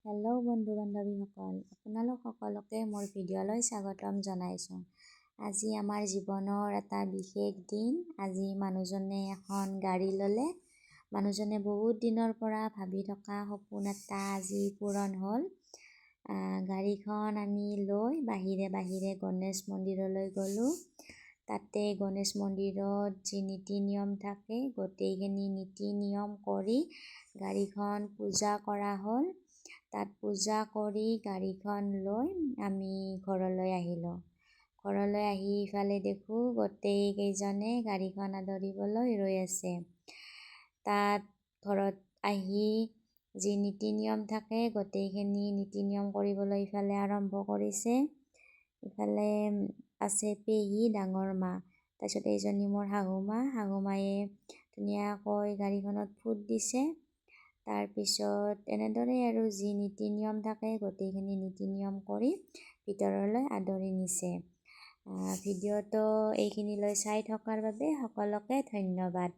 Hello' বন্ধু বান্ধৱীসকল, আপোনালোক সকলোকে মোৰ ভিডিঅ'লৈ স্বাগতম জনাইছোঁ। আজি আমাৰ জীৱনৰ এটা বিশেষ দিন। আজি মানুহজনে এখন গাড়ী ল'লে। মানুহজনে বহুত দিনৰ পৰা ভাবি থকা সপোন এটা আজি পূৰণ হ'ল। গাড়ীখন আমি লৈ বাহিৰে গণেশ মন্দিৰলৈ গ'লোঁ। তাতে গণেশ মন্দিৰত যি নীতি নিয়ম থাকে গোটেইখিনি নীতি নিয়ম কৰি গাড়ীখন পূজা কৰা হ'ল। তাত পূজা কৰি গাড়ীখন লৈ আমি ঘৰলৈ আহিলোঁ। ঘৰলৈ আহি ইফালে দেখোঁ গোটেই কেইজনে গাড়ীখন আদৰিবলৈ ৰৈ আছে। তাত ঘৰত আহি যি নীতি নিয়ম থাকে গোটেইখিনি নীতি নিয়ম কৰিবলৈ ইফালে আৰম্ভ কৰিছে। ইফালে আছে পেহী, ডাঙৰ মা, তাৰপিছত এইজনী মোৰ শাহুমায়ে ধুনীয়াকৈ গাড়ীখনত ফুট দিছে। তাৰপিছত এনেদৰে আৰু যি নীতি নিয়ম থাকে গোটেইখিনি নীতি নিয়ম কৰি ভিতৰলৈ আদৰি নিছে। ভিডিঅ'টো এইখিনিলৈ চাই থকাৰ বাবে সকলোকে ধন্যবাদ।